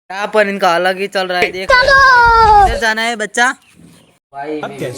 यहाँ पर इनका अलग ही चल रहा है। देख किधर जाना है बच्चा भाई।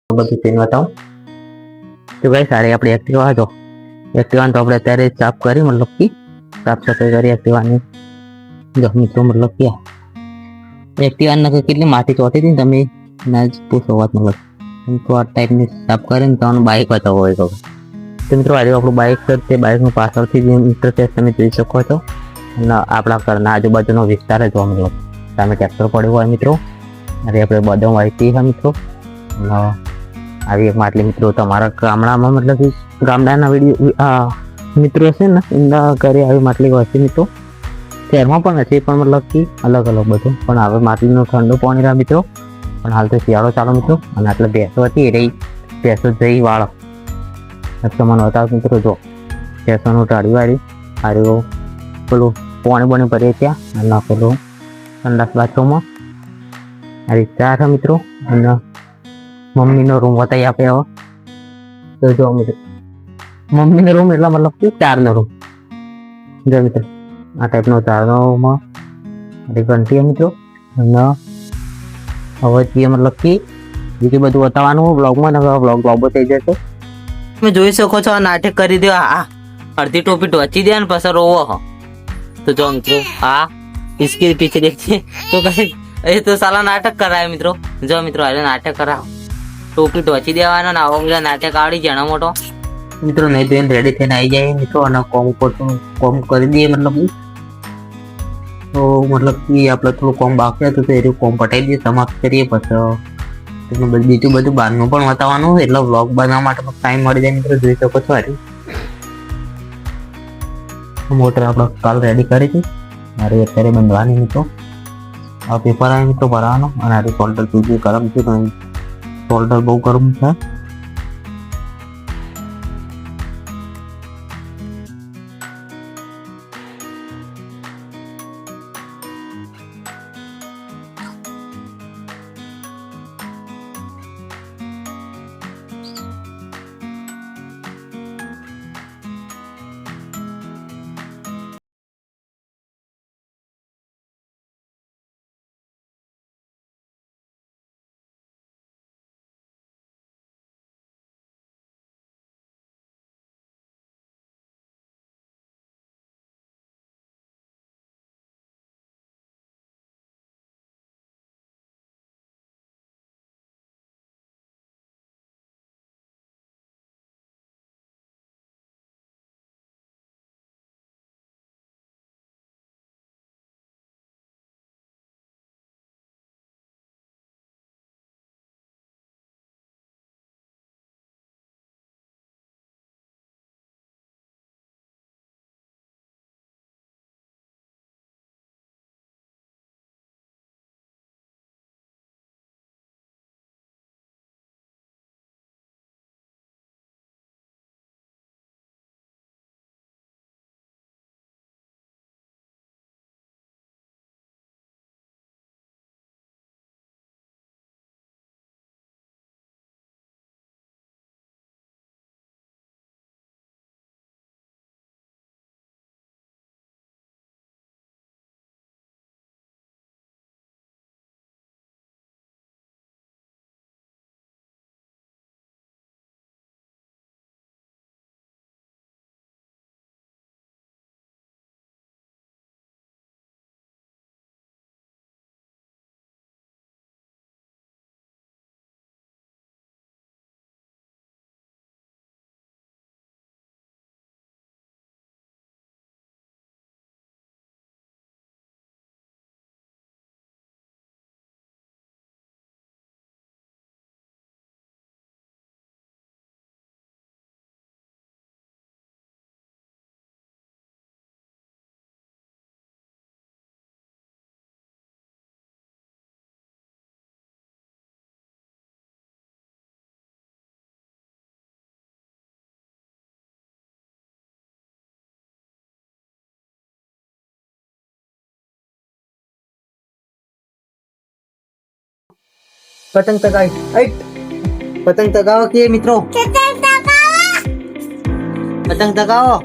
બધું સીન બતાવું તો ભાઈ સારી આપણી એક્ટિવા હતો એક્ટિવાને તો આપણે અત્યારે સાફ કરી મતલબ કે સાફ સફાઈ કરી એક્ટિવાની જો મિત્રો મતલબ કે એક્ટિવાને કેટલી માટી ચોટી હતી ને તમે ના જ પૂછો વાત મતલબ તો આ ટાઈપની સાફ કરીને તમારું બાઇક બતાવો હોય તો મિત્રો આજે આપણું બાઇક છે તે બાઇકનું પાછળથી જે ઇન્ટરફેસ તમે જોઈ શકો છો અને આપણા ઘરના આજુબાજુનો વિસ્તાર જ જોવા મતલબ સામે ટ્રેક્ટર પડ્યું હોય મિત્રો અને આપણે બદામ વાઈટી છે મિત્રો આવી એક માટલી મિત્રો તમારા ગામડામાં મતલબ કે ગામડાના વિડીયો મિત્રો છે ને એમના ઘરે આવી માટલી હોય છે મિત્રો શહેરમાં પણ હશે પણ મતલબ કે અલગ અલગ બધું પણ હવે માટલીનું ઠંડુ પાણી રહ્યા મિત્રો પણ હાલ તો શિયાળો ચાલો મિત્રો અને આટલે ભેંસો હતી એ રહી ભેંસો જઈ વાળો તમને બતાવ મિત્રો જો ભેંસોનું ટાળી વાળી હાર્યું પેલું પાણી બની ભરીએ ત્યાં અને પેલું ઠંડા બાથરૂમમાં આ રીતે છે મિત્રો અને મમ્મીનો રૂમ બતાવી આપે હવે તો જો મિત્રો મમ્મીનો રૂમ એટલે મતલબ કે ચારનો રૂમ જો મિત્રો આ ટાઈપનો ચારનોમાં ઘંટી મિત્રો અને હવે જે મતલબ કે બીજું બધું બતાવવાનું બ્લોગમાં ને બ્લોગ લાંબો થઈ જશે તમે જોઈ શકો છો આ નાટક કરી દો આ અડધી ટોપી ટોચી દે ને પછી રોવો હો તો જો મિત્રો હા इसके पीछे देखिए तो कहीं ये तो साला नाटक कर रहा है મિત્રો જો મિત્રો આજે નાટક કરાવ ટોપી ટોચી દેવાનો ને આવો બધા નાટક આવડી જણા મોટો મિત્રો નહીં ધોઈને રેડી થઈને આવી જાય મિત્રો અને કોમ કરી દઈએ મતલબ તો મતલબ કે આપણે થોડું કોમ બાકી હતું તો એ કોમ પટાવી દઈએ સમાપ્ત કરીએ પછી બીજું બધું બહારનું પણ બતાવવાનું એટલે વ્લોગ બનાવવા માટે ટાઈમ મળી જાય મિત્રો જોઈ શકો છો હારી મોટર આપણે કાલ રેડી કરી હતી મારે અત્યારે બંધવાની મિત્રો આ પેપર આવે મિત્રો ભરવાનો અને આ શોલ્ડર બીજું ગરમ છે તો શોલ્ડર બહુ ગરમ છે પતંગ ચગાવી આઈટ પતંગ ચગાવો કે મિત્રો પતંગ ચગાવો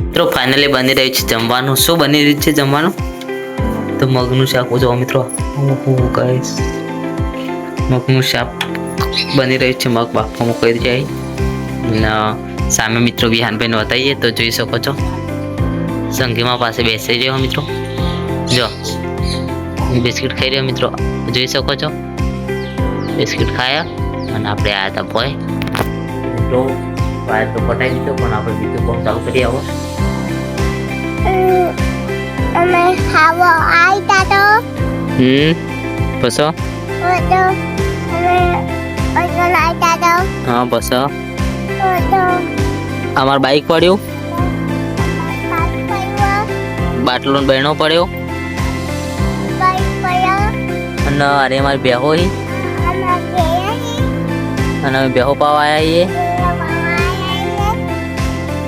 મિત્રો ફાઇનલી બની રહ્યું છે જમવાનું. શું બની રહ્યું છે જમવાનું? તો મગનું શાક જો મિત્રો. ગાઈસ મગનું શાક બની રહ્યું છે. મગ બાફવા મૂકી જાય અને સામે મિત્રો વિહાનભાઈને બતાવીએ તો જોઈ શકો છો. સંગીમા પાસે બેસી રહ્યો મિત્રો. જો બિસ્કિટ ખાઈ રહ્યો મિત્રો, જોઈ શકો છો. બિસ્કિટ ખાયા અને આપણે આયા હતા બોય તો વાયર તો પટાઈ દીધો, પણ આપણે બીજું કામ ચાલુ કરી આવો. અમે ખાવો આઈતા તો બસ તો અમે અજન આઈતા તો હા બસ તો અમાર બાઈક પડ્યું, પાસ પડ્યો બાટલો ને બહેણો પડ્યો બાઈક પડ્યો અને અરે અમારી બેહો હી અને ગયા અને અમે બેહો પાવા આવ્યા છીએ.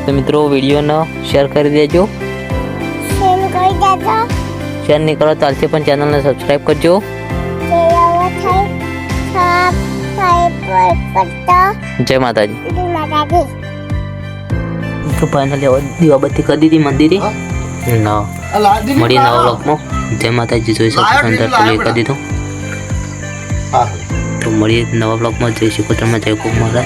તો મિત્રો વિડીયોને શેર કરી દેજો. સેમ કરી દેજો શેર નહીં કરો ચાલશે પણ ચેનલને સબસ્ક્રાઈબ કરજો. જે આવો થાય સાપ પાઈ પડતો જય માતાજી. માતાજી તો ફાઇનલી દીવાબત્તી કરી દીધી મંદિરે. મળી નવા બ્લોગમાં. જય માતાજી. જોઈ શકો છો અંદર પેલું કરી દીધું. તો મળીએ નવા બ્લોગમાં. જય શ્રી કૃષ્ણ, જય કુમાર.